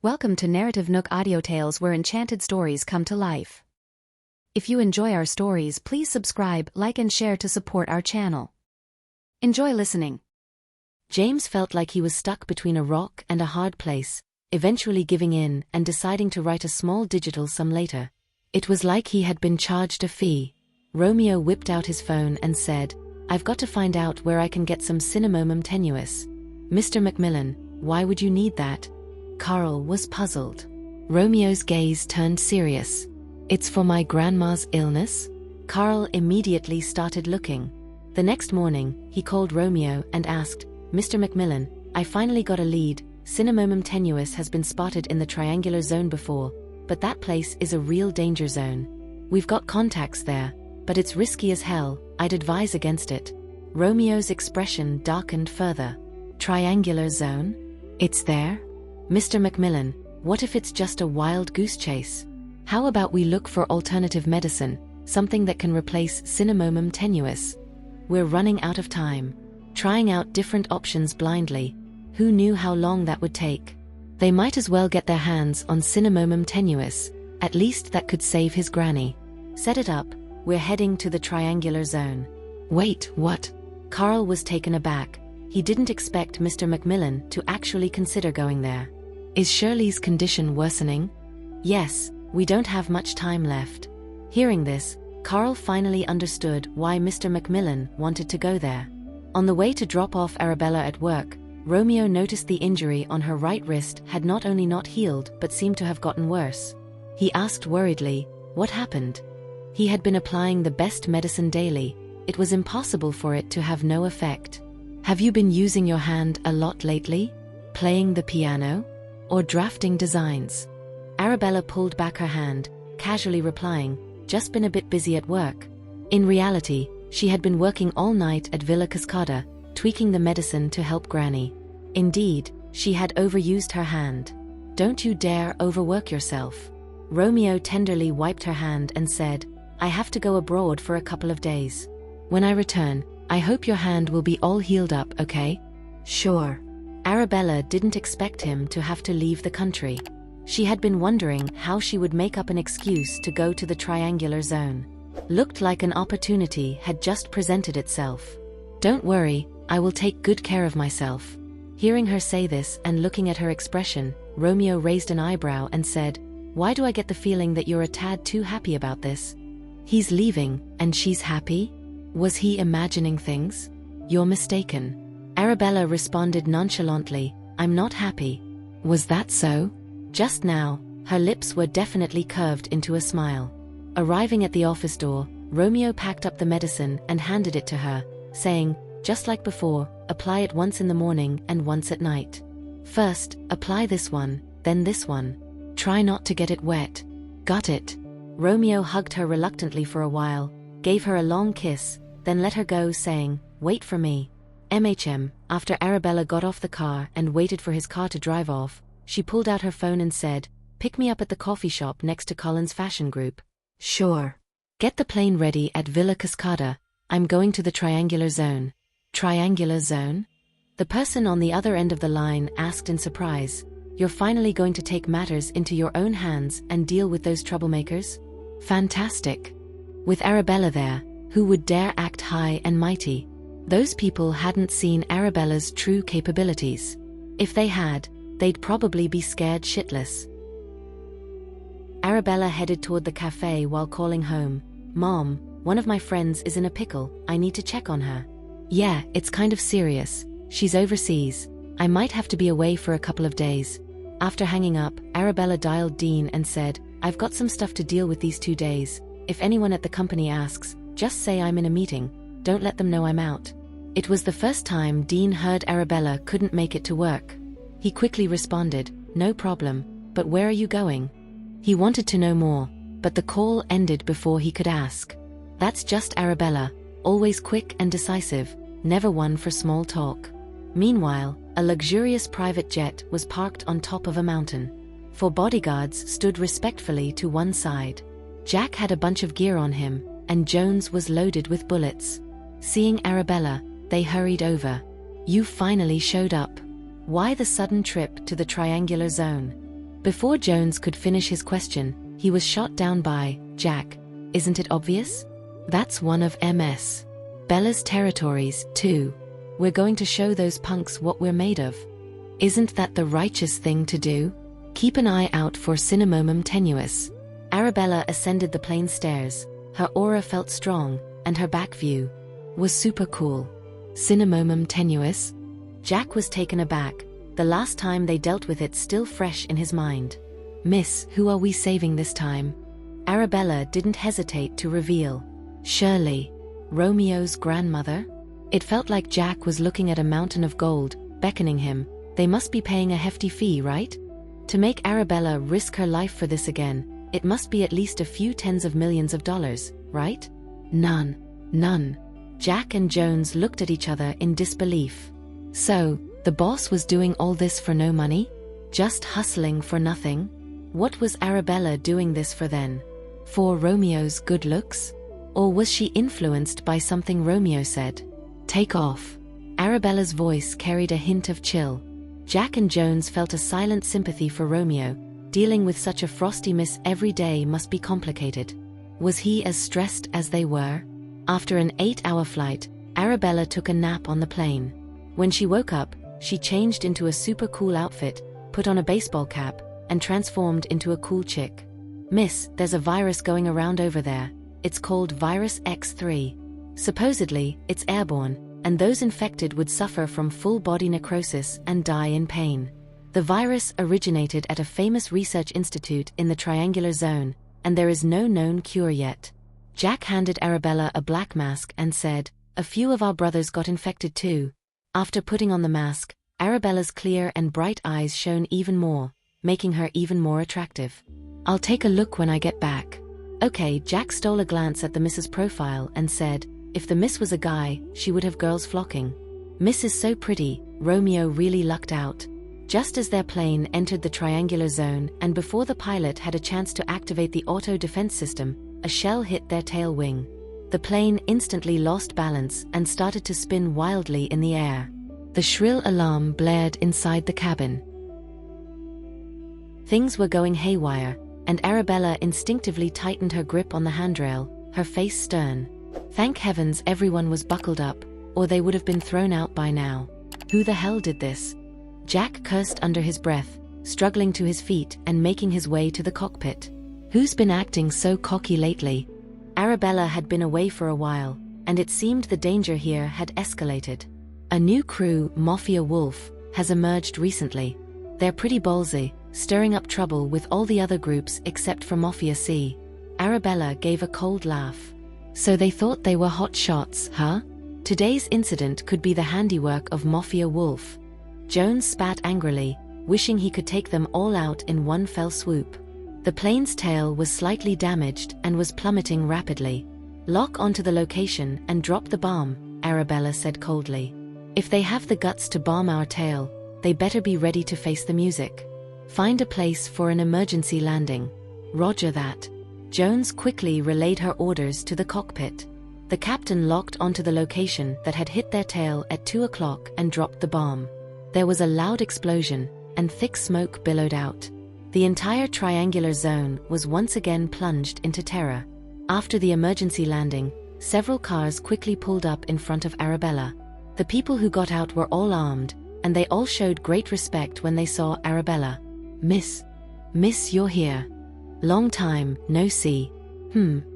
Welcome to NarrativeNook Audiotales, where enchanted stories come to life. If you enjoy our stories, please subscribe, like and share to support our channel. Enjoy listening. James felt like he was stuck between a rock and a hard place, eventually giving in and deciding to write a small digital sum later. It was like he had been charged a fee. Romeo whipped out his phone and said, "I've got to find out where I can get some cinnamomum tenuis." "Mr. Macmillan, why would you need that?" Carl was puzzled. Romeo's gaze turned serious. "It's for my grandma's illness?" Carl immediately started looking. The next morning, he called Romeo and asked, "Mr. Macmillan, I finally got a lead. Cinnamomum tenuis has been spotted in the triangular zone before, but that place is a real danger zone. We've got contacts there, but it's risky as hell. I'd advise against it." Romeo's expression darkened further. "Triangular zone? It's there? Mr. Macmillan, what if it's just a wild goose chase? How about we look for alternative medicine, something that can replace cinnamomum tenuis? We're running out of time. Trying out different options blindly. Who knew how long that would take? They might as well get their hands on cinnamomum tenuis. At least that could save his granny. Set it up. We're heading to the triangular zone." "Wait, what?" Carl was taken aback. He didn't expect Mr. Macmillan to actually consider going there. "Is Shirley's condition worsening?" "Yes, we don't have much time left." Hearing this, Carl finally understood why Mr. Macmillan wanted to go there. On the way to drop off Arabella at work, Romeo noticed the injury on her right wrist had not only not healed but seemed to have gotten worse. He asked worriedly, "What happened?" He had been applying the best medicine daily. It was impossible for it to have no effect. "Have you been using your hand a lot lately? Playing the piano? Or drafting designs?" Arabella pulled back her hand, casually replying, "Just been a bit busy at work." In reality, she had been working all night at Villa Cascada, tweaking the medicine to help Granny. Indeed, she had overused her hand. "Don't you dare overwork yourself." Romeo tenderly wiped her hand and said, "I have to go abroad for a couple of days. When I return, I hope your hand will be all healed up, okay?" "Sure." Arabella didn't expect him to have to leave the country. She had been wondering how she would make up an excuse to go to the triangular zone. Looked like an opportunity had just presented itself. "Don't worry, I will take good care of myself." Hearing her say this and looking at her expression, Romeo raised an eyebrow and said, "Why do I get the feeling that you're a tad too happy about this?" "He's leaving, and she's happy? Was he imagining things?" "You're mistaken." Arabella responded nonchalantly, "I'm not happy." "Was that so?" Just now, her lips were definitely curved into a smile. Arriving at the office door, Romeo packed up the medicine and handed it to her, saying, "Just like before, apply it once in the morning and once at night. First, apply this one, then this one. Try not to get it wet." "Got it." Romeo hugged her reluctantly for a while, gave her a long kiss, then let her go, saying, "Wait for me." After Arabella got off the car and waited for his car to drive off, she pulled out her phone and said, "Pick me up at the coffee shop next to Collins Fashion Group." "Sure." "Get the plane ready at Villa Cascada. I'm going to the triangular zone." "Triangular zone?" The person on the other end of the line asked in surprise. "You're finally going to take matters into your own hands and deal with those troublemakers? Fantastic." With Arabella there, who would dare act high and mighty? Those people hadn't seen Arabella's true capabilities. If they had, they'd probably be scared shitless. Arabella headed toward the cafe while calling home. "Mom, one of my friends is in a pickle. I need to check on her." "Yeah, it's kind of serious. She's overseas. I might have to be away for a couple of days." After hanging up, Arabella dialed Dean and said, "I've got some stuff to deal with these 2 days. If anyone at the company asks, just say I'm in a meeting. Don't let them know I'm out." It was the first time Dean heard Arabella couldn't make it to work. He quickly responded, "No problem, but where are you going?" He wanted to know more, but the call ended before he could ask. That's just Arabella, always quick and decisive, never one for small talk. Meanwhile, a luxurious private jet was parked on top of a mountain. 4 bodyguards stood respectfully to one side. Jack had a bunch of gear on him, and Jones was loaded with bullets. Seeing Arabella, they hurried over. "You finally showed up. Why the sudden trip to the triangular zone?" Before Jones could finish his question, he was shot down by Jack. Isn't it obvious? That's one of Ms. Bella's territories, too. We're going to show those punks what we're made of. Isn't that the righteous thing to do? Keep an eye out for cinnamomum tenuis. Arabella ascended the plane stairs. Her aura felt strong, and her back view was super cool. Cinnamomum tenuis? Jack was taken aback, the last time they dealt with it still fresh in his mind. Miss, who are we saving this time? Arabella didn't hesitate to reveal. Shirley, Romeo's grandmother? It felt like Jack was looking at a mountain of gold, beckoning him. They must be paying a hefty fee, right? To make Arabella risk her life for this again, it must be at least a few tens of millions of dollars, right? None. Jack and Jones looked at each other in disbelief. So, the boss was doing all this for no money? Just hustling for nothing? What was Arabella doing this for then? For Romeo's good looks? Or was she influenced by something Romeo said? Take off. Arabella's voice carried a hint of chill. Jack and Jones felt a silent sympathy for Romeo. Dealing with such a frosty miss every day must be complicated. Was he as stressed as they were? After an 8-hour flight, Arabella took a nap on the plane. When she woke up, she changed into a super cool outfit, put on a baseball cap, and transformed into a cool chick. Miss, there's a virus going around over there. It's called Virus X3. Supposedly, it's airborne, and those infected would suffer from full body necrosis and die in pain. The virus originated at a famous research institute in the Triangular Zone, and there is no known cure yet. Jack handed Arabella a black mask and said, "A few of our brothers got infected too." After putting on the mask, Arabella's clear and bright eyes shone even more, making her even more attractive. "I'll take a look when I get back." Okay, Jack stole a glance at the Miss's profile and said, if the Miss was a guy, she would have girls flocking. Miss is so pretty, Romeo really lucked out. Just as their plane entered the triangular zone and before the pilot had a chance to activate the auto-defense system, a shell hit their tail wing. The plane instantly lost balance and started to spin wildly in the air. The shrill alarm blared inside the cabin. Things were going haywire, and Arabella instinctively tightened her grip on the handrail, her face stern. Thank heavens everyone was buckled up, or they would have been thrown out by now. Who the hell did this? Jack cursed under his breath, struggling to his feet and making his way to the cockpit. Who's been acting so cocky lately? Arabella had been away for a while, and it seemed the danger here had escalated. A new crew, Mafia Wolf, has emerged recently. They're pretty ballsy, stirring up trouble with all the other groups except for Mafia C. Arabella gave a cold laugh. So they thought they were hot shots, huh? Today's incident could be the handiwork of Mafia Wolf. Jones spat angrily, wishing he could take them all out in one fell swoop. The plane's tail was slightly damaged and was plummeting rapidly. Lock onto the location and drop the bomb, Arabella said coldly. If they have the guts to bomb our tail, they better be ready to face the music. Find a place for an emergency landing. Roger that. Jones quickly relayed her orders to the cockpit. The captain locked onto the location that had hit their tail at 2 o'clock and dropped the bomb. There was a loud explosion, and thick smoke billowed out. The entire triangular zone was once again plunged into terror. After the emergency landing, several cars quickly pulled up in front of Arabella. The people who got out were all armed, and they all showed great respect when they saw Arabella. Miss, you're here. Long time, no see.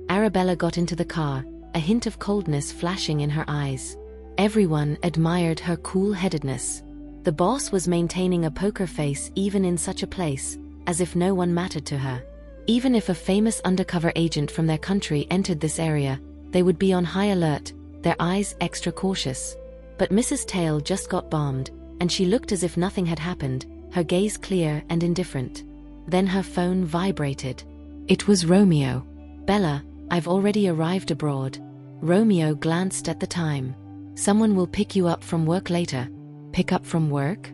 Arabella got into the car, a hint of coldness flashing in her eyes. Everyone admired her cool-headedness. The boss was maintaining a poker face even in such a place, as if no one mattered to her. Even if a famous undercover agent from their country entered this area, they would be on high alert, their eyes extra cautious. But Mrs. Tail just got bombed, and she looked as if nothing had happened, her gaze clear and indifferent. Then her phone vibrated. It was Romeo. Bella, I've already arrived abroad. Romeo glanced at the time. Someone will pick you up from work later. Pick up from work?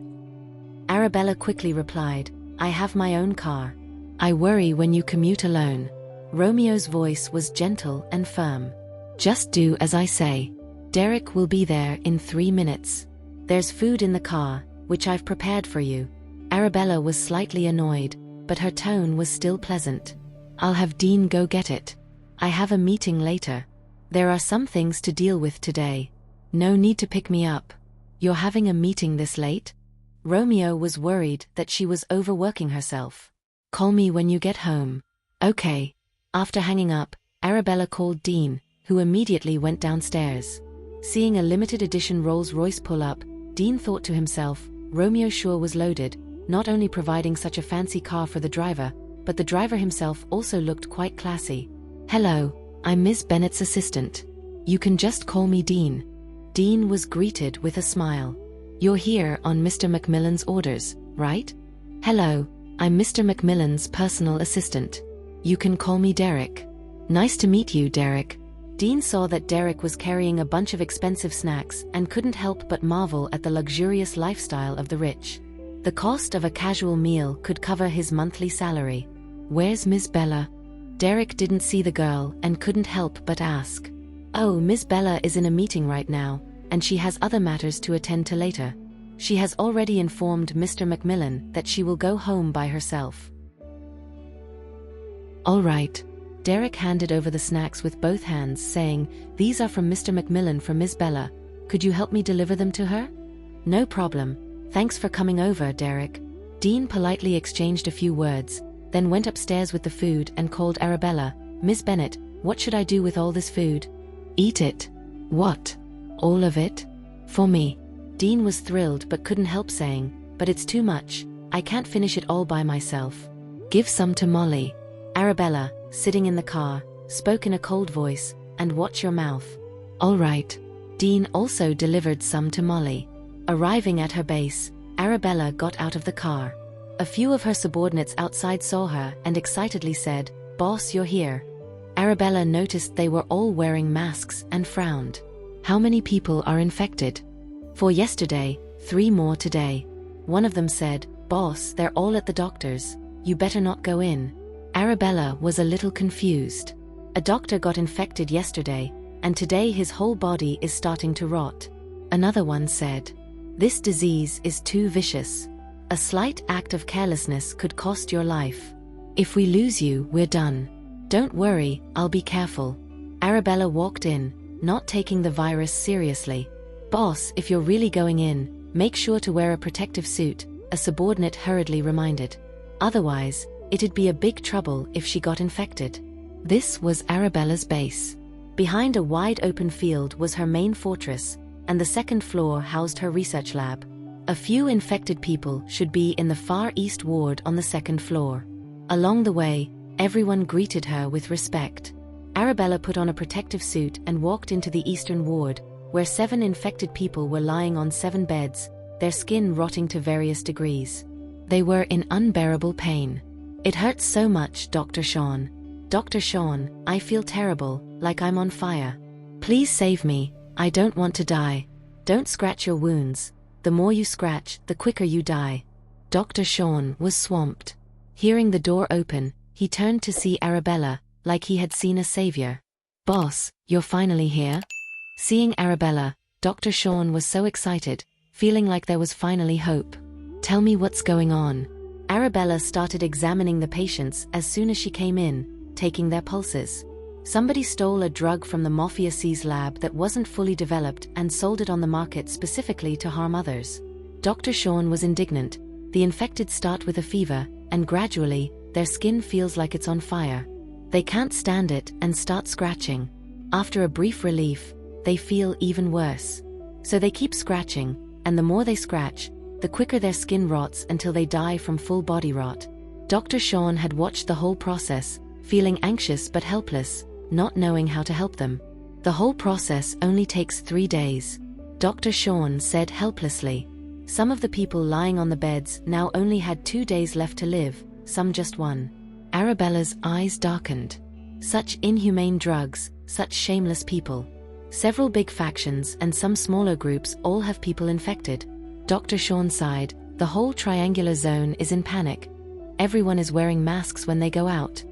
Arabella quickly replied, I have my own car. I worry when you commute alone. Romeo's voice was gentle and firm. Just do as I say. Derek will be there in 3 minutes. There's food in the car, which I've prepared for you. Arabella was slightly annoyed. but her tone was still pleasant. "I'll have Dean go get it. I have a meeting later. There are some things to deal with today. No need to pick me up. You're having a meeting this late?" Romeo was worried that she was overworking herself. "Call me when you get home." "Okay." After hanging up, Arabella called Dean, who immediately went downstairs. Seeing a limited edition Rolls-Royce pull up, Dean thought to himself, Romeo sure was loaded, not only providing such a fancy car for the driver, but the driver himself also looked quite classy. "Hello, I'm Miss Bennet's assistant. You can just call me Dean." Dean was greeted with a smile. "You're here on Mr. Macmillan's orders, right?" "Hello, I'm Mr. Macmillan's personal assistant. You can call me Derek." "Nice to meet you, Derek." Dean saw that Derek was carrying a bunch of expensive snacks and couldn't help but marvel at the luxurious lifestyle of the rich. The cost of a casual meal could cover his monthly salary. "Where's Miss Bella?" Derek didn't see the girl and couldn't help but ask. "Oh, Miss Bella is in a meeting right now, and she has other matters to attend to later. She has already informed Mr. Macmillan that she will go home by herself." "All right." Derek handed over the snacks with both hands, saying, "These are from Mr. Macmillan for Miss Bella. Could you help me deliver them to her?" "No problem. Thanks for coming over, Derek." Dean politely exchanged a few words, then went upstairs with the food and called Arabella. "Miss Bennet, what should I do with all this food?" "Eat it." "What? All of it? For me?" Dean was thrilled but couldn't help saying, "But it's too much. I can't finish it all by myself. Give some to Molly." Arabella, sitting in the car, spoke in a cold voice, "And watch your mouth." "All right." Dean also delivered some to Molly. Arriving at her base, Arabella got out of the car. A few of her subordinates outside saw her and excitedly said, "Boss, you're here." Arabella noticed they were all wearing masks and frowned. "How many people are infected?" "4 yesterday, 3 more today." One of them said, "Boss, they're all at the doctor's. You better not go in." Arabella was a little confused. A doctor got infected yesterday, and today his whole body is starting to rot. Another one said, "This disease is too vicious. A slight act of carelessness could cost your life. If we lose you, we're done." "Don't worry, I'll be careful." Arabella walked in, not taking the virus seriously. "Boss, if you're really going in, make sure to wear a protective suit," a subordinate hurriedly reminded. "Otherwise, it'd be a big trouble if she got infected." This was Arabella's base. Behind a wide open field was her main fortress, and the second floor housed her research lab. A few infected people should be in the Far East Ward on the second floor. Along the way, everyone greeted her with respect. Arabella put on a protective suit and walked into the Eastern Ward, where 7 infected people were lying on 7 beds, their skin rotting to various degrees. They were in unbearable pain. "It hurts so much, Dr. Sean. Dr. Sean, I feel terrible, like I'm on fire. Please save me, I don't want to die. Don't scratch your wounds. The more you scratch, the quicker you die." Dr. Sean was swamped. Hearing the door open, he turned to see Arabella, like he had seen a savior. "Boss, you're finally here?" Seeing Arabella, Dr. Sean was so excited, feeling like there was finally hope. "Tell me what's going on." Arabella started examining the patients as soon as she came in, taking their pulses. Somebody stole a drug from the Mafia C's lab that wasn't fully developed and sold it on the market specifically to harm others. Dr. Sean was indignant. The infected start with a fever, and gradually, their skin feels like it's on fire. They can't stand it and start scratching. After a brief relief, they feel even worse. So they keep scratching, and the more they scratch, the quicker their skin rots until they die from full body rot. Dr. Sean had watched the whole process, feeling anxious but helpless, not knowing how to help them. "The whole process only takes 3 days," Dr. Sean said helplessly. Some of the people lying on the beds now only had 2 days left to live, some just 1. Arabella's eyes darkened. Such inhumane drugs, such shameless people. Several big factions and some smaller groups all have people infected. Dr. Sean sighed. The whole triangular zone is in panic. Everyone is wearing masks when they go out.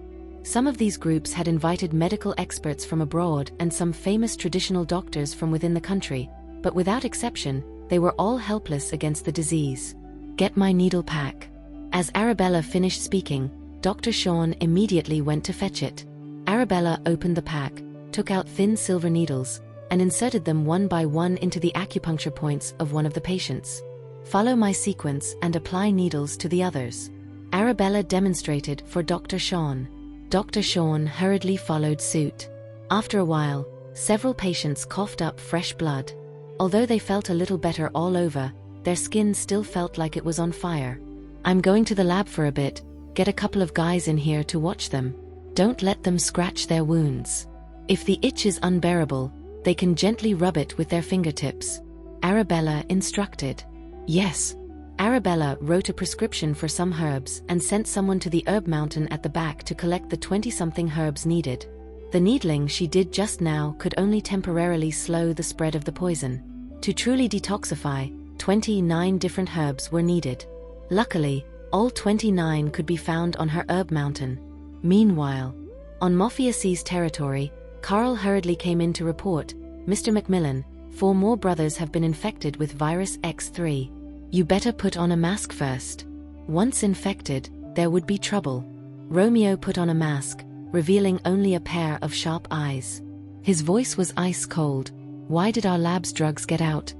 Some of these groups had invited medical experts from abroad and some famous traditional doctors from within the country, but without exception, they were all helpless against the disease. "Get my needle pack." As Arabella finished speaking, Dr. Sean immediately went to fetch it. Arabella opened the pack, took out thin silver needles, and inserted them one by one into the acupuncture points of one of the patients. Follow my sequence and apply needles to the others. Arabella demonstrated for Dr. Sean. Dr. Sean hurriedly followed suit. After a while, several patients coughed up fresh blood. Although they felt a little better all over, their skin still felt like it was on fire. I'm going to the lab for a bit, get a couple of guys in here to watch them. Don't let them scratch their wounds. If the itch is unbearable, they can gently rub it with their fingertips. Arabella instructed. Yes. Arabella wrote a prescription for some herbs and sent someone to the herb mountain at the back to collect the 20-something herbs needed. The needling she did just now could only temporarily slow the spread of the poison. To truly detoxify, 29 different herbs were needed. Luckily, all 29 could be found on her herb mountain. Meanwhile, on Mophiace's territory, Carl hurriedly came in to report, Mr. Macmillan, 4 more brothers have been infected with virus X3. You better put on a mask first. Once infected, there would be trouble. Romeo put on a mask, revealing only a pair of sharp eyes. His voice was ice cold. Why did our lab's drugs get out?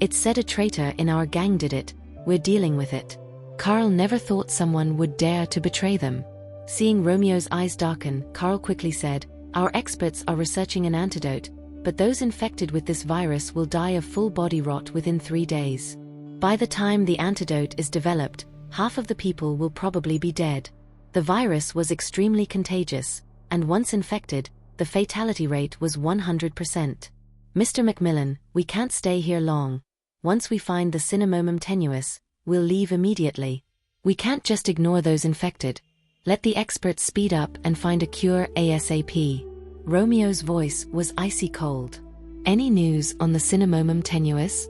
It said a traitor in our gang did it. We're dealing with it. Carl never thought someone would dare to betray them. Seeing Romeo's eyes darken, Carl quickly said, Our experts are researching an antidote, but those infected with this virus will die of full body rot within 3 days. By the time the antidote is developed, half of the people will probably be dead. The virus was extremely contagious, and once infected, the fatality rate was 100%. Mr. Macmillan, we can't stay here long. Once we find the cinnamomum tenuis, we'll leave immediately. We can't just ignore those infected. Let the experts speed up and find a cure ASAP. Romeo's voice was icy cold. Any news on the cinnamomum tenuis?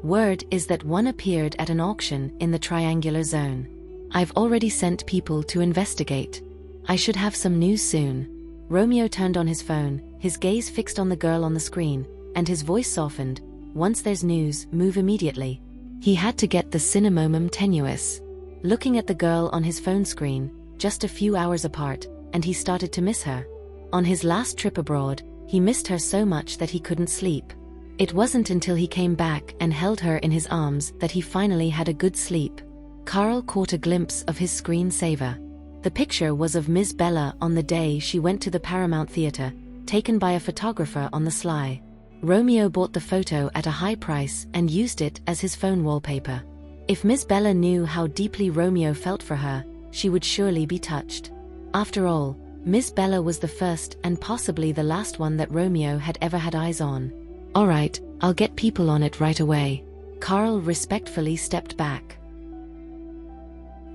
Word is that one appeared at an auction in the triangular zone. I've already sent people to investigate. I should have some news soon. Romeo turned on his phone, his gaze fixed on the girl on the screen, and his voice softened. Once there's news, move immediately. He had to get the cinnamomum tenuis. Looking at the girl on his phone screen, just a few hours apart, and he started to miss her. On his last trip abroad, he missed her so much that he couldn't sleep. It wasn't until he came back and held her in his arms that he finally had a good sleep. Carl caught a glimpse of his screensaver. The picture was of Ms. Bella on the day she went to the Paramount Theatre, taken by a photographer on the sly. Romeo bought the photo at a high price and used it as his phone wallpaper. If Ms. Bella knew how deeply Romeo felt for her, she would surely be touched. After all, Ms. Bella was the first and possibly the last one that Romeo had ever had eyes on. All right, I'll get people on it right away. Carl respectfully stepped back.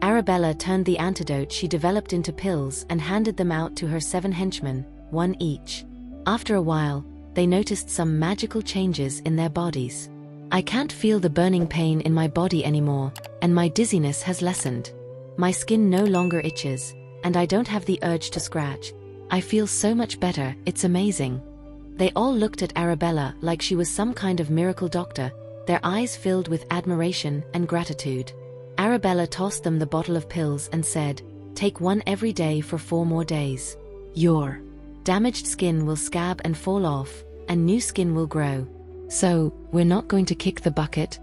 Arabella turned the antidote she developed into pills and handed them out to her 7 henchmen, 1 each. After a while, they noticed some magical changes in their bodies. I can't feel the burning pain in my body anymore, and my dizziness has lessened. My skin no longer itches, and I don't have the urge to scratch. I feel so much better, it's amazing. They all looked at Arabella like she was some kind of miracle doctor, their eyes filled with admiration and gratitude. Arabella tossed them the bottle of pills and said, Take 1 every day for 4 more days. Your damaged skin will scab and fall off, and new skin will grow. So, we're not going to kick the bucket?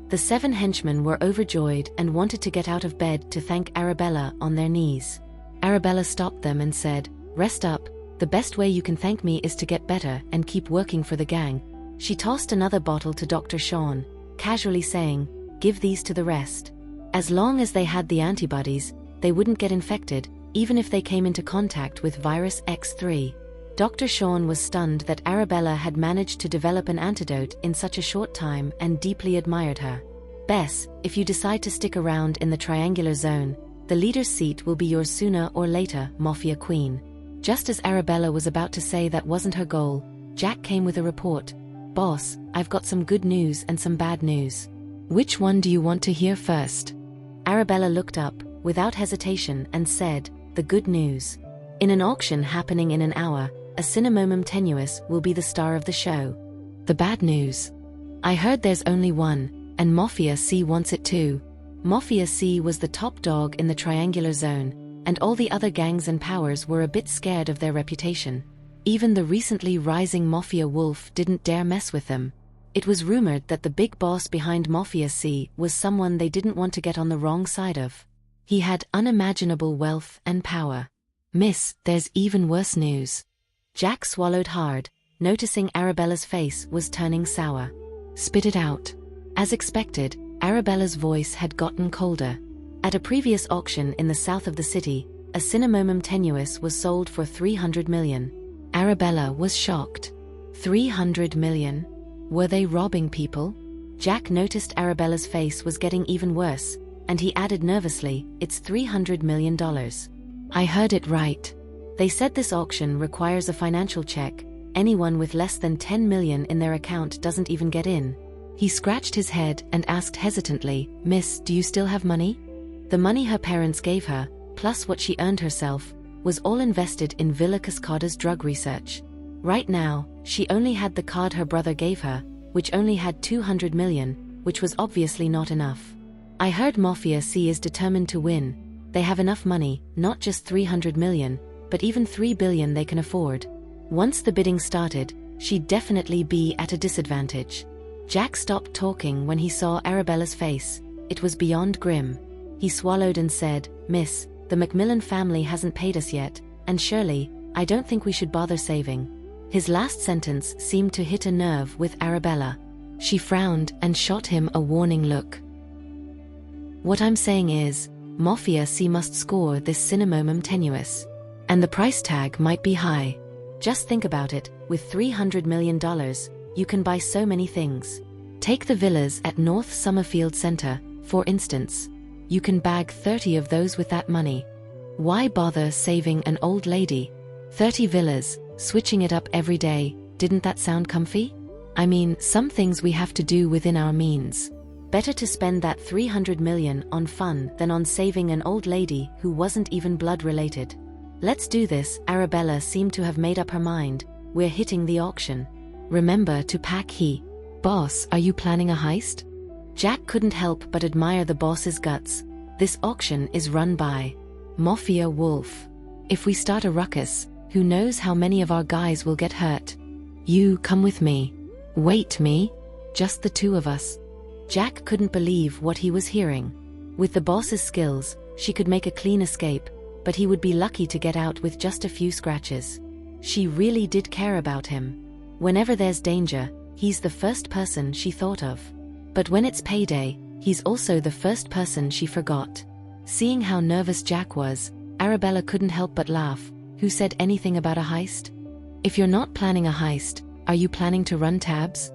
The 7 henchmen were overjoyed and wanted to get out of bed to thank Arabella on their knees. Arabella stopped them and said, Rest up. The best way you can thank me is to get better and keep working for the gang. She tossed another bottle to Dr. Sean, casually saying, Give these to the rest. As long as they had the antibodies, they wouldn't get infected, even if they came into contact with virus X3. Dr. Sean was stunned that Arabella had managed to develop an antidote in such a short time and deeply admired her. Bess, if you decide to stick around in the triangular zone, the leader's seat will be yours sooner or later, Mafia Queen. Just as Arabella was about to say that wasn't her goal, Jack came with a report. Boss, I've got some good news and some bad news. Which one do you want to hear first? Arabella looked up, without hesitation, and said, The good news. In an auction happening in an hour, a cinnamomum tenuis will be the star of the show. The bad news. I heard there's only one, and Mafia C wants it too. Mafia C was the top dog in the triangular zone, and all the other gangs and powers were a bit scared of their reputation. Even the recently rising Mafia Wolf didn't dare mess with them. It was rumored that the big boss behind Mafia C was someone they didn't want to get on the wrong side of. He had unimaginable wealth and power. Miss, there's even worse news. Jack swallowed hard, noticing Arabella's face was turning sour. Spit it out. As expected, Arabella's voice had gotten colder. At a previous auction in the south of the city, a cinnamomum tenuis was sold for 300 million. Arabella was shocked. 300 million? Were they robbing people? Jack noticed Arabella's face was getting even worse, and he added nervously, "It's $300 million. I heard it right. They said this auction requires a financial check. Anyone with less than 10 million in their account doesn't even get in." He scratched his head and asked hesitantly, "Miss, do you still have money?" The money her parents gave her, plus what she earned herself, was all invested in Villa Cascada's drug research. Right now, she only had the card her brother gave her, which only had 200 million, which was obviously not enough. "I heard Mafia C is determined to win. They have enough money, not just 300 million, but even 3 billion they can afford. Once the bidding started, she'd definitely be at a disadvantage." Jack stopped talking when he saw Arabella's face. It was beyond grim. He swallowed and said, "Miss, the Macmillan family hasn't paid us yet, and surely, I don't think we should bother saving." His last sentence seemed to hit a nerve with Arabella. She frowned and shot him a warning look. "What I'm saying is, Mafia C must score this cinnamomum tenuis. And the price tag might be high. Just think about it, with $300 million, you can buy so many things. Take the villas at North Summerfield Center, for instance. You can bag 30 of those with that money. Why bother saving an old lady? 30 villas, switching it up every day, didn't that sound comfy? I mean, some things we have to do within our means. Better to spend that 300 million on fun than on saving an old lady who wasn't even blood-related. Let's do this." Arabella seemed to have made up her mind. "We're hitting the auction. Remember to pack heat." "Boss, are you planning a heist?" Jack couldn't help but admire the boss's guts. This auction is run by Mafia Wolf. If we start a ruckus, who knows how many of our guys will get hurt. "You come with me." "Wait, me? Just the two of us?" Jack couldn't believe what he was hearing. With the boss's skills, she could make a clean escape, but he would be lucky to get out with just a few scratches. She really did care about him. Whenever there's danger, he's the first person she thought of. But when it's payday, he's also the first person she forgot. Seeing how nervous Jack was, Arabella couldn't help but laugh. "Who said anything about a heist? If you're not planning a heist, are you planning to run tabs?"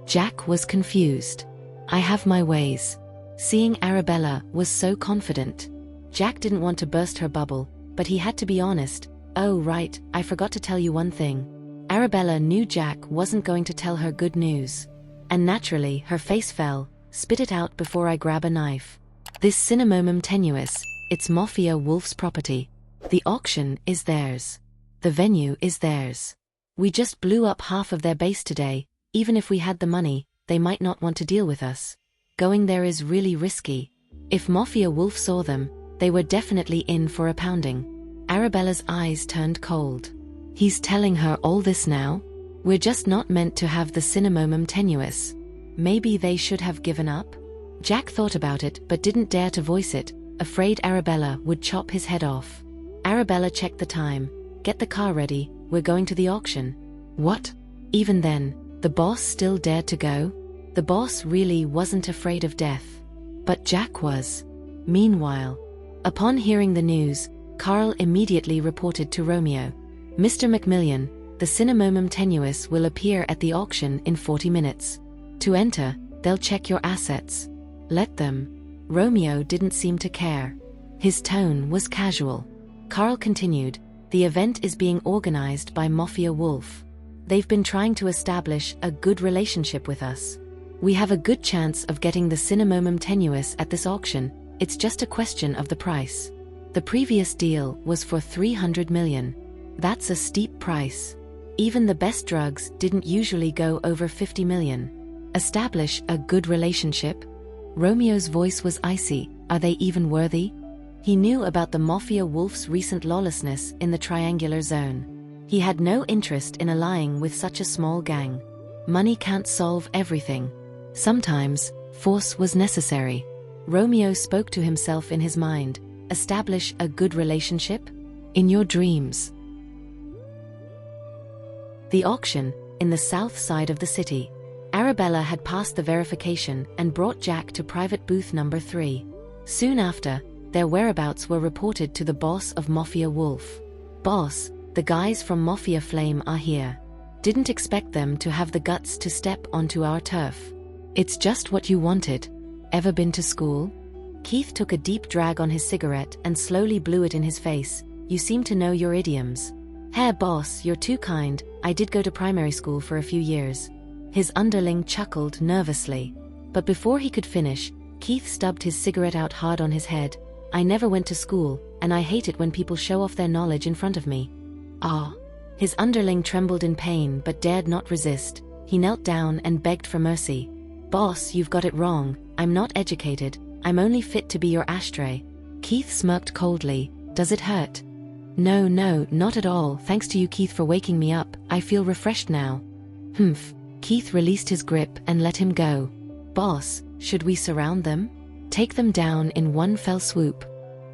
Jack was confused. "I have my ways." Seeing Arabella was so confident, Jack didn't want to burst her bubble, but he had to be honest. "Oh right, I forgot to tell you one thing." Arabella knew Jack wasn't going to tell her good news. And naturally, her face fell. "Spit it out before I grab a knife. This cinnamomum tenuis, it's Mafia Wolf's property. The auction is theirs. The venue is theirs. We just blew up half of their base today. Even if we had the money, they might not want to deal with us. Going there is really risky. If Mafia Wolf saw them, they were definitely in for a pounding." Arabella's eyes turned cold. He's telling her all this now? We're just not meant to have the cinnamomum tenuis. Maybe they should have given up? Jack thought about it but didn't dare to voice it, afraid Arabella would chop his head off. Arabella checked the time. "Get the car ready, we're going to the auction." What? Even then, the boss still dared to go? The boss really wasn't afraid of death. But Jack was. Meanwhile, upon hearing the news, Carl immediately reported to Romeo. "Mr. Macmillan, the cinnamomum tenuis will appear at the auction in 40 minutes. To enter, they'll check your assets. Let them." Romeo didn't seem to care. His tone was casual. Carl continued, "The event is being organized by Mafia Wolf. They've been trying to establish a good relationship with us. We have a good chance of getting the cinnamomum tenuis at this auction. It's just a question of the price. The previous deal was for 300 million. That's a steep price. Even the best drugs didn't usually go over 50 million. Establish a good relationship?" Romeo's voice was icy. Are they even worthy? He knew about the Mafia Wolf's recent lawlessness in the Triangular Zone. He had no interest in allying with such a small gang. Money can't solve everything. Sometimes, force was necessary. Romeo spoke to himself in his mind. Establish a good relationship? In your dreams. The auction, in the south side of the city. Arabella had passed the verification and brought Jack to private booth number 3. Soon after, their whereabouts were reported to the boss of Mafia Wolf. Boss, the guys from Mafia Flame are here. Didn't expect them to have the guts to step onto our turf. It's just what you wanted. Ever been to school? Keith took a deep drag on his cigarette and slowly blew it in his face. You seem to know your idioms. Herr boss, you're too kind. I did go to primary school for a few years. His underling chuckled nervously. But before he could finish, Keith stubbed his cigarette out hard on his head. I never went to school, and I hate it when people show off their knowledge in front of me. Ah. His underling trembled in pain but dared not resist. He knelt down and begged for mercy. Boss, you've got it wrong. I'm not educated. I'm only fit to be your ashtray. Keith smirked coldly. Does it hurt? No, not at all. Thanks to you, Keith, for waking me up. I feel refreshed now. Humph. Keith released his grip and let him go. Boss, should we surround them? Take them down in one fell swoop.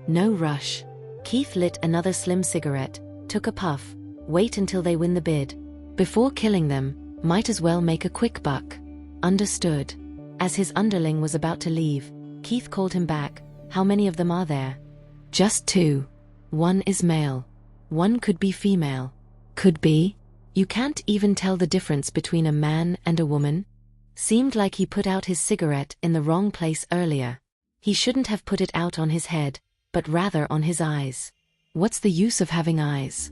No rush. Keith lit another slim cigarette, took a puff. Wait until they win the bid. Before killing them, might as well make a quick buck. Understood. As his underling was about to leave, Keith called him back. How many of them are there? Just 2. One is male. One could be female. Could be? You can't even tell the difference between a man and a woman? Seemed like he put out his cigarette in the wrong place earlier. He shouldn't have put it out on his head, but rather on his eyes. What's the use of having eyes?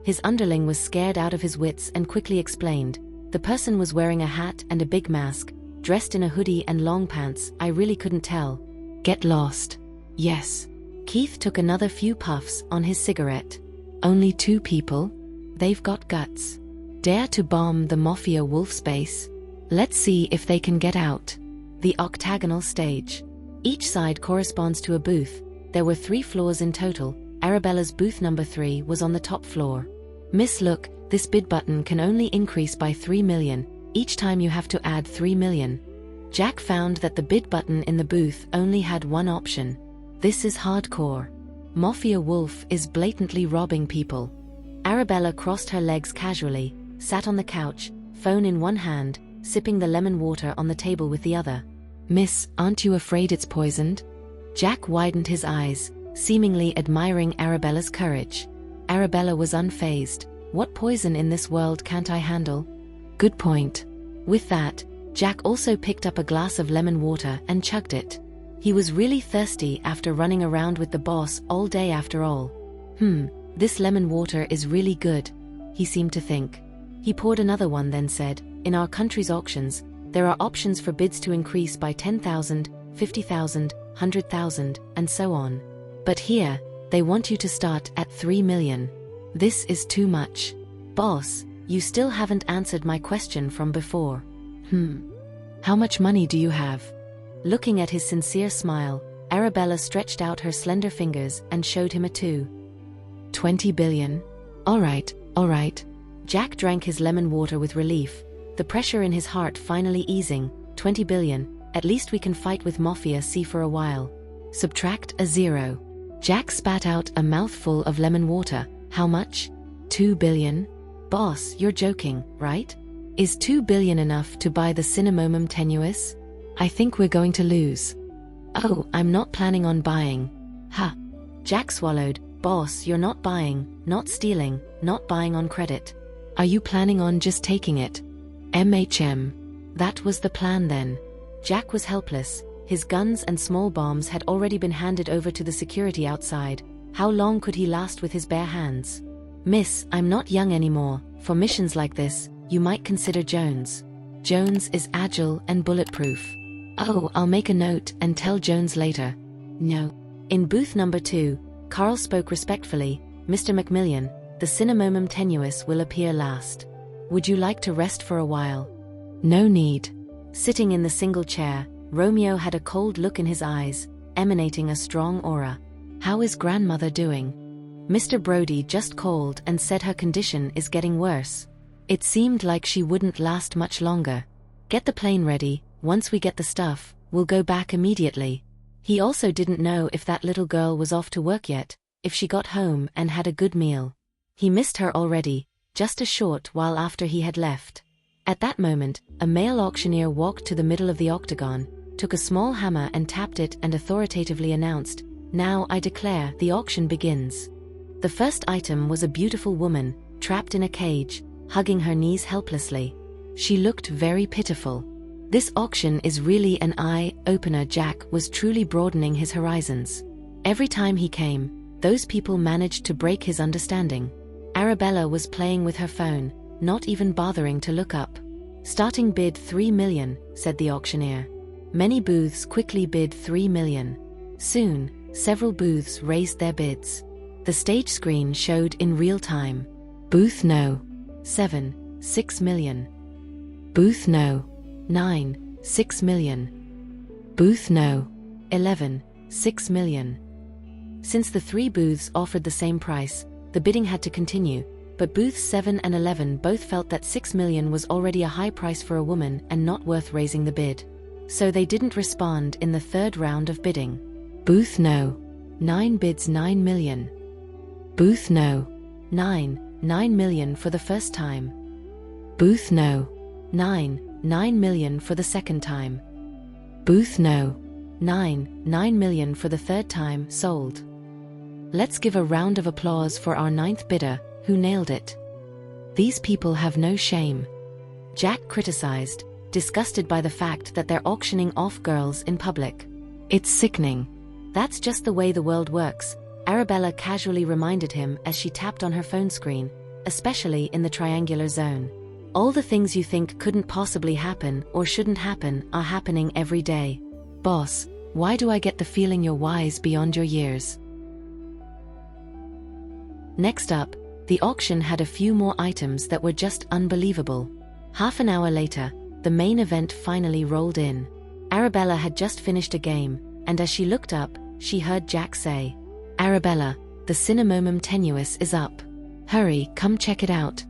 His underling was scared out of his wits and quickly explained. The person was wearing a hat and a big mask, dressed in a hoodie and long pants. I really couldn't tell. Get lost. Yes. Keith took another few puffs on his cigarette. Only 2 people? They've got guts. Dare to bomb the Mafia Wolf base? Let's see if they can get out. The octagonal stage. Each side corresponds to a booth. There were 3 floors in total. Arabella's booth number 3 was on the top floor. Miss, look, this bid button can only increase by 3 million. Each time you have to add 3 million. Jack found that the bid button in the booth only had one option. This is hardcore. Mafia Wolf is blatantly robbing people. Arabella crossed her legs casually, sat on the couch, phone in one hand, sipping the lemon water on the table with the other. Miss, aren't you afraid it's poisoned? Jack widened his eyes, seemingly admiring Arabella's courage. Arabella was unfazed. What poison in this world can't I handle? Good point. With that, Jack also picked up a glass of lemon water and chugged it. He was really thirsty after running around with the boss all day after all. This lemon water is really good, he seemed to think. He poured another one, then said, in our country's auctions, there are options for bids to increase by 10,000, 50,000, 100,000, and so on. But here, they want you to start at 3 million. This is too much. Boss, you still haven't answered my question from before. How much money do you have? Looking at his sincere smile, Arabella stretched out her slender fingers and showed him a 20 billion. All right. Jack drank his lemon water with relief, the pressure in his heart finally easing. 20 billion, at least we can fight with Mafia C for a while. Subtract a 0. Jack spat out a mouthful of lemon water. How much? 2 billion? Boss, you're joking, right? Is 2 billion enough to buy the cinnamomum tenuis? I think we're going to lose. Oh, I'm not planning on buying. Ha! Jack swallowed. Boss, you're not buying, not stealing, not buying on credit. Are you planning on just taking it? That was the plan then. Jack was helpless. His guns and small bombs had already been handed over to the security outside. How long could he last with his bare hands? Miss, I'm not young anymore. For missions like this, you might consider Jones. Jones is agile and bulletproof. Oh, I'll make a note and tell Jones later. No. In booth number 2, Carl spoke respectfully. Mr. Macmillan, the cinnamomum tenuis will appear last. Would you like to rest for a while? No need. Sitting in the single chair, Romeo had a cold look in his eyes. emanating a strong aura. "How is grandmother doing? Mr. Brody just called and said her condition is getting worse. It seemed like she wouldn't last much longer. Get the plane ready, once we get the stuff, we'll go back immediately." He also didn't know if that little girl was off to work yet, if she got home and had a good meal. He missed her already, just a short while after he had left. At that moment, a male auctioneer walked to the middle of the octagon, took a small hammer and tapped it and authoritatively announced, "Now I declare the auction begins." The first item was a beautiful woman, trapped in a cage, hugging her knees helplessly. She looked very pitiful. This auction is really an eye-opener. Jack was truly broadening his horizons. Every time he came, those people managed to break his understanding. Arabella was playing with her phone, not even bothering to look up. "Starting bid 3 million, said the auctioneer. Many booths quickly bid 3 million. Soon, several booths raised their bids. The stage screen showed in real time. Booth No. 7, 6 million. Booth No. 9, 6 million. Booth No. 11, 6 million. Since the three booths offered the same price, the bidding had to continue, but booths 7 and 11 both felt that 6 million was already a high price for a woman and not worth raising the bid. So they didn't respond in the third round of bidding. Booth No. 9 bids 9 million. Booth No. 9, 9 million for the first time. Booth No. 9, 9 million for the second time. Booth No. 9, 9 million for the third time. Sold. Let's give a round of applause for our ninth bidder, who nailed it. These people have no shame. Jack criticized, disgusted by the fact that they're auctioning off girls in public. It's sickening. That's just the way the world works, Arabella casually reminded him as she tapped on her phone screen, especially in the triangular zone. All the things you think couldn't possibly happen or shouldn't happen are happening every day. Boss, why do I get the feeling you're wise beyond your years? Next up, the auction had a few more items that were just unbelievable. Half an hour later, the main event finally rolled in. Arabella had just finished a game, and as she looked up, she heard Jack say, "Arabella, the cinnamomum tenuis is up. Hurry, come check it out."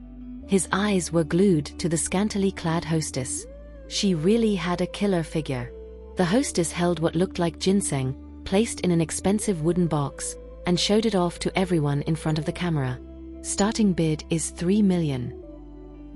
His eyes were glued to the scantily clad hostess. She really had a killer figure. The hostess held what looked like ginseng, placed in an expensive wooden box, and showed it off to everyone in front of the camera. Starting bid is 3 million.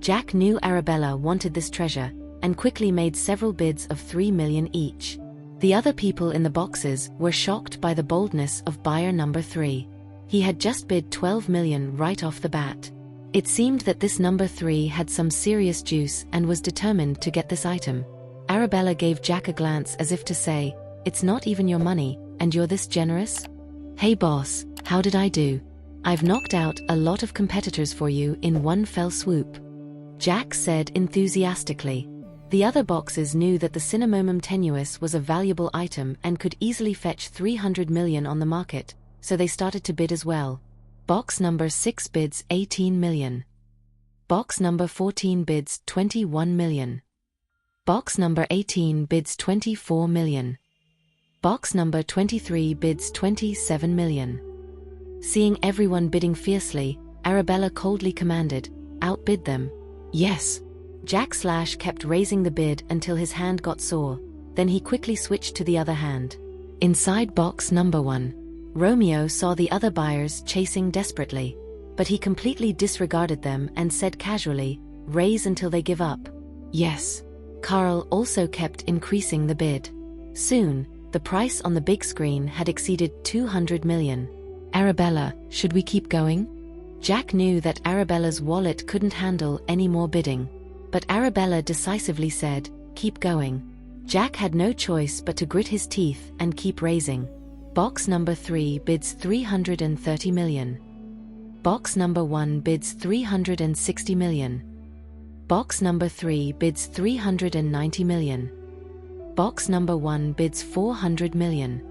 Jack knew Arabella wanted this treasure, and quickly made several bids of 3 million each. The other people in the boxes were shocked by the boldness of buyer number 3. He had just bid 12 million right off the bat. It seemed that this number 3 had some serious juice and was determined to get this item. Arabella gave Jack a glance as if to say, "It's not even your money, and you're this generous? Hey boss, how did I do? I've knocked out a lot of competitors for you in one fell swoop," Jack said enthusiastically. The other boxes knew that the cinnamomum tenuis was a valuable item and could easily fetch 300 million on the market, so they started to bid as well. Box number 6 bids 18 million. Box number 14 bids 21 million. Box number 18 bids 24 million. Box number 23 bids 27 million. Seeing everyone bidding fiercely, Arabella coldly commanded, "Outbid them." "Yes." Jack kept raising the bid until his hand got sore, then he quickly switched to the other hand. Inside box number 1, Romeo saw the other buyers chasing desperately, but he completely disregarded them and said casually, "Raise until they give up." "Yes." Carl also kept increasing the bid. Soon, the price on the big screen had exceeded 200 million. "Arabella, should we keep going?" Jack knew that Arabella's wallet couldn't handle any more bidding. But Arabella decisively said, "Keep going." Jack had no choice but to grit his teeth and keep raising. Box number 3 bids 330 million. Box number 1 bids 360 million. Box number 3 bids 390 million. Box number 1 bids 400 million.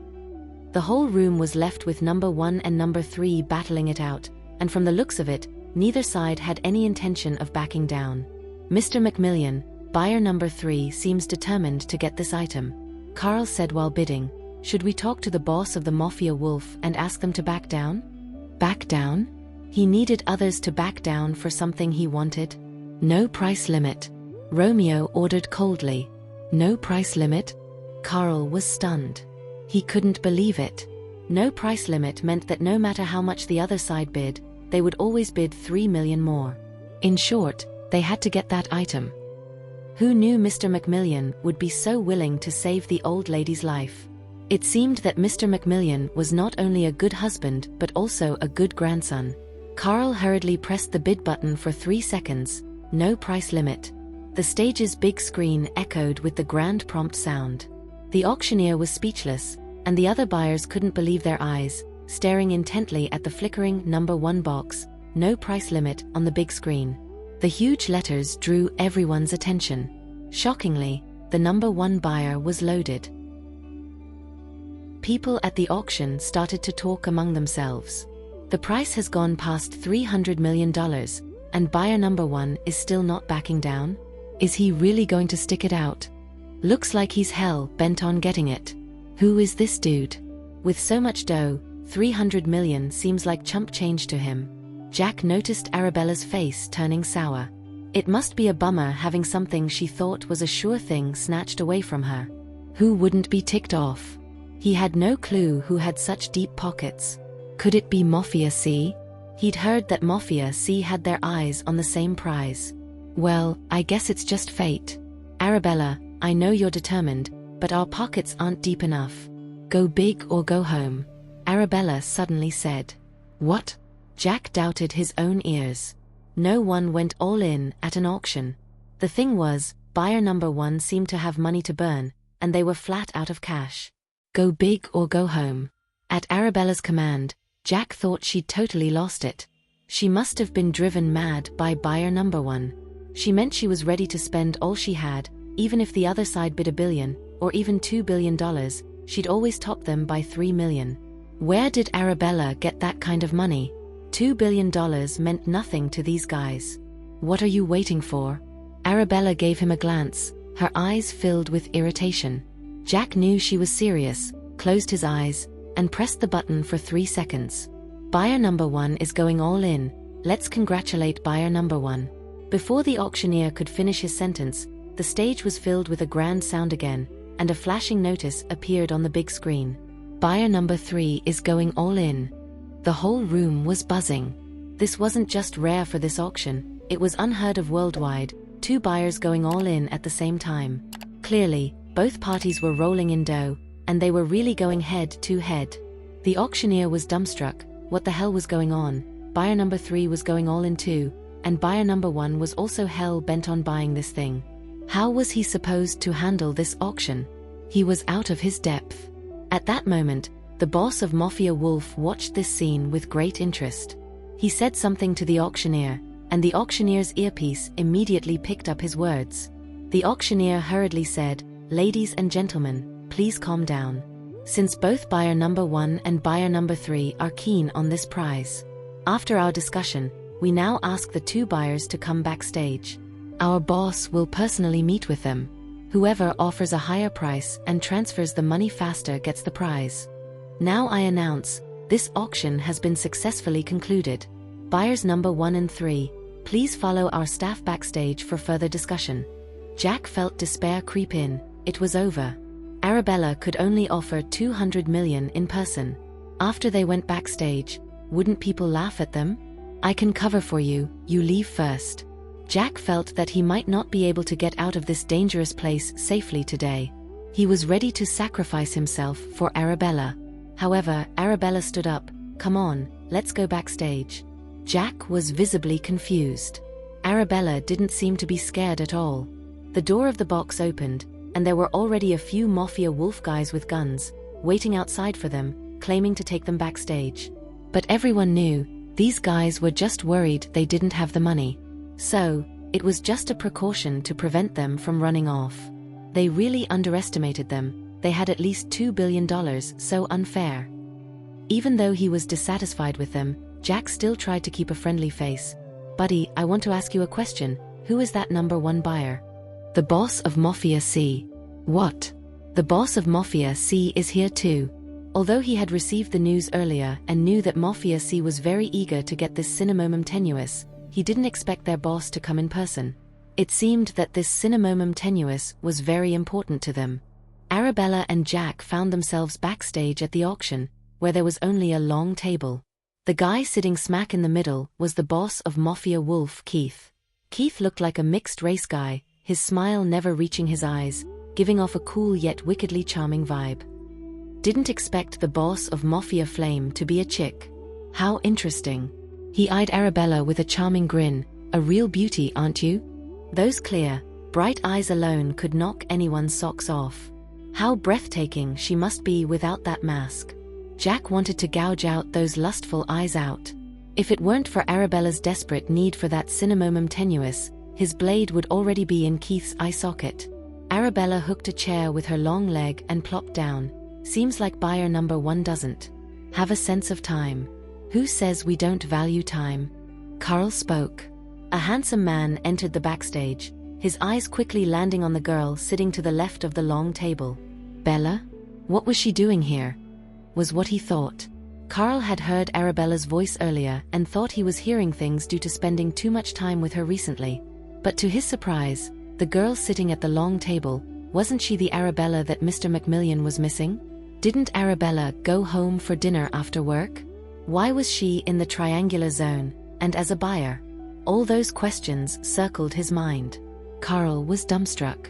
The whole room was left with number 1 and number 3 battling it out, and from the looks of it, neither side had any intention of backing down. "Mr. McMillian, buyer number 3 seems determined to get this item," Carl said while bidding, Should we talk to the boss of the Mafia Wolf and ask them to back down? Back down? He needed others to back down for something he wanted. No price limit. Romeo ordered coldly. No price limit? Carl was stunned. He couldn't believe it. No price limit meant that no matter how much the other side bid, they would always bid 3 million more. In short, they had to get that item. Who knew Mr. Macmillan would be so willing to save the old lady's life? It seemed that Mr. Macmillan was not only a good husband but also a good grandson. Carl hurriedly pressed the bid button for 3 seconds. No price limit. The stage's big screen echoed with the grand prompt sound. The auctioneer was speechless, and the other buyers couldn't believe their eyes, staring intently at the flickering number 1 box, no price limit, on the big screen. The huge letters drew everyone's attention. Shockingly, the number 1 buyer was loaded. People at the auction started to talk among themselves. The price has gone past $300 million, and buyer number 1 is still not backing down? Is he really going to stick it out? Looks like he's hell bent on getting it. Who is this dude? With so much dough, 300 million seems like chump change to him. Jack noticed Arabella's face turning sour. It must be a bummer having something she thought was a sure thing snatched away from her. Who wouldn't be ticked off? He had no clue who had such deep pockets. Could it be Mafia C? He'd heard that Mafia C had their eyes on the same prize. Well, I guess it's just fate. Arabella, I know you're determined, but our pockets aren't deep enough. Go big or go home. Arabella suddenly said. What? Jack doubted his own ears. No one went all in at an auction. The thing was, buyer number 1 seemed to have money to burn, and they were flat out of cash. Go big or go home. At Arabella's command, Jack thought she'd totally lost it. She must have been driven mad by buyer number 1. She meant she was ready to spend all she had, even if the other side bid $1 billion, or even $2 billion, she'd always top them by 3 million. Where did Arabella get that kind of money? $2 billion meant nothing to these guys. What are you waiting for? Arabella gave him a glance, her eyes filled with irritation. Jack knew she was serious, closed his eyes, and pressed the button for 3 seconds. Buyer number 1 is going all in. Let's congratulate buyer number 1. Before the auctioneer could finish his sentence, the stage was filled with a grand sound again, and a flashing notice appeared on the big screen. Buyer number 3 is going all in. The whole room was buzzing. This wasn't just rare for this auction, it was unheard of worldwide, 2 buyers going all in at the same time. Clearly, both parties were rolling in dough, and they were really going head to head. The auctioneer was dumbstruck. What the hell was going on? Buyer number 3 was going all in too, and buyer number 1 was also hell bent on buying this thing. How was he supposed to handle this auction? He was out of his depth. At that moment, the boss of Mafia Wolf watched this scene with great interest. He said something to the auctioneer, and the auctioneer's earpiece immediately picked up his words. The auctioneer hurriedly said, "Ladies and gentlemen, please calm down. Since both buyer number 1 and buyer number 3 are keen on this prize. After our discussion, we now ask the 2 buyers to come backstage. Our boss will personally meet with them. Whoever offers a higher price and transfers the money faster gets the prize. Now I announce, this auction has been successfully concluded. Buyers number 1 and 3, please follow our staff backstage for further discussion." Jack felt despair creep in. It was over. Arabella could only offer 200 million in person. After they went backstage, wouldn't people laugh at them? "I can cover for you, you leave first." Jack felt that he might not be able to get out of this dangerous place safely today. He was ready to sacrifice himself for Arabella. However, Arabella stood up. "Come on, let's go backstage." Jack was visibly confused. Arabella didn't seem to be scared at all. The door of the box opened, and there were already a few Mafia Wolf guys with guns, waiting outside for them, claiming to take them backstage. But everyone knew, these guys were just worried they didn't have the money. So, it was just a precaution to prevent them from running off. They really underestimated them. They had at least $2 billion, so unfair. Even though he was dissatisfied with them, Jack still tried to keep a friendly face. "Buddy, I want to ask you a question. Who is that number 1 buyer?" "The boss of Mafia C." "What?" The boss of Mafia C is here too. Although he had received the news earlier and knew that Mafia C was very eager to get this cinnamomum tenuis, he didn't expect their boss to come in person. It seemed that this cinnamomum tenuis was very important to them. Arabella and Jack found themselves backstage at the auction, where there was only a long table. The guy sitting smack in the middle was the boss of Mafia Wolf, Keith. Keith looked like a mixed-race guy, his smile never reaching his eyes, giving off a cool yet wickedly charming vibe. Didn't expect the boss of Mafia Flame to be a chick. How interesting. He eyed Arabella with a charming grin. A real beauty, aren't you? Those clear, bright eyes alone could knock anyone's socks off. How breathtaking she must be without that mask. Jack wanted to gouge out those lustful eyes out. If it weren't for Arabella's desperate need for that cinnamomum tenuis, his blade would already be in Keith's eye socket. Arabella hooked a chair with her long leg and plopped down. Seems like buyer number one doesn't have a sense of time. Who says we don't value time? Carl spoke. A handsome man entered the backstage, his eyes quickly landing on the girl sitting to the left of the long table. Bella? What was she doing here? Was what he thought. Carl had heard Arabella's voice earlier and thought he was hearing things due to spending too much time with her recently. But to his surprise, the girl sitting at the long table, wasn't she the Arabella that Mr. McMillian was missing? Didn't Arabella go home for dinner after work? Why was she in the triangular zone, and as a buyer? All those questions circled his mind. Carl was dumbstruck.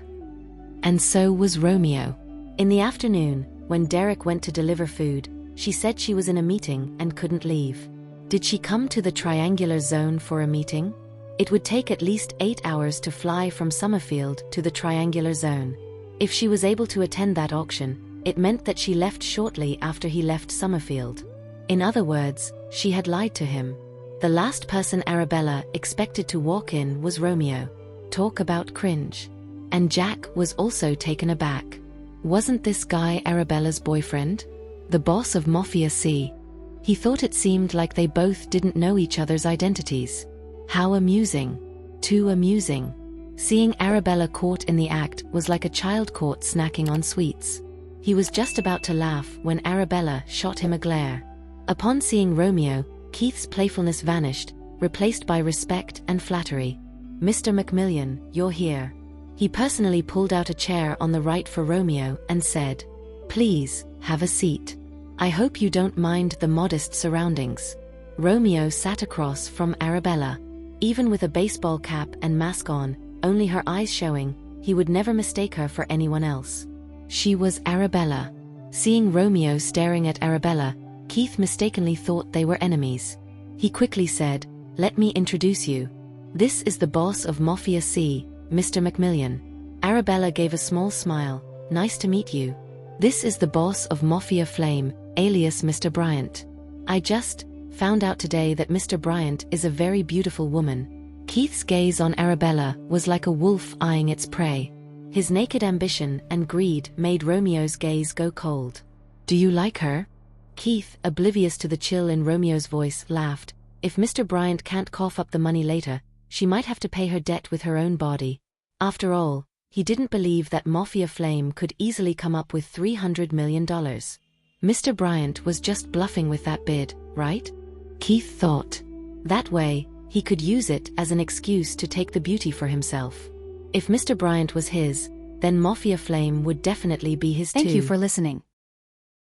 And so was Romeo. In the afternoon, when Derek went to deliver food, she said she was in a meeting and couldn't leave. Did she come to the triangular zone for a meeting? It would take at least 8 hours to fly from Summerfield to the triangular zone. If she was able to attend that auction, it meant that she left shortly after he left Summerfield. In other words, she had lied to him. The last person Arabella expected to walk in was Romeo. Talk about cringe. And Jack was also taken aback. Wasn't this guy Arabella's boyfriend? The boss of Mafia C? He thought it seemed like they both didn't know each other's identities. How amusing. Too amusing. Seeing Arabella caught in the act was like a child caught snacking on sweets. He was just about to laugh when Arabella shot him a glare. Upon seeing Romeo, Keith's playfulness vanished, replaced by respect and flattery. Mr. McMillian, you're here. He personally pulled out a chair on the right for Romeo and said, "Please, have a seat. I hope you don't mind the modest surroundings." Romeo sat across from Arabella. Even with a baseball cap and mask on, only her eyes showing, he would never mistake her for anyone else. She was Arabella. Seeing Romeo staring at Arabella, Keith mistakenly thought they were enemies. He quickly said, "Let me introduce you. This is the boss of Mafia C, Mr. McMillian." Arabella gave a small smile. "Nice to meet you. This is the boss of Mafia Flame, alias Mr. Bryant. I just found out today that Mr. Bryant is a very beautiful woman." Keith's gaze on Arabella was like a wolf eyeing its prey. His naked ambition and greed made Romeo's gaze go cold. "Do you like her?" Keith, oblivious to the chill in Romeo's voice, laughed. If Mr. Bryant can't cough up the money later, she might have to pay her debt with her own body. After all, he didn't believe that Mafia Flame could easily come up with $300 million. Mr. Bryant was just bluffing with that bid, right? Keith thought. That way, he could use it as an excuse to take the beauty for himself. If Mr. Bryant was his, then Mafia Flame would definitely be his too. Thank you for listening.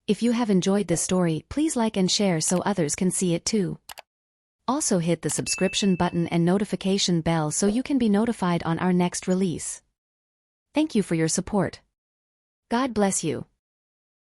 If you have enjoyed this story, please like and share so others can see it too. Also hit the subscription button and notification bell so you can be notified on our next release. Thank you for your support. God bless you.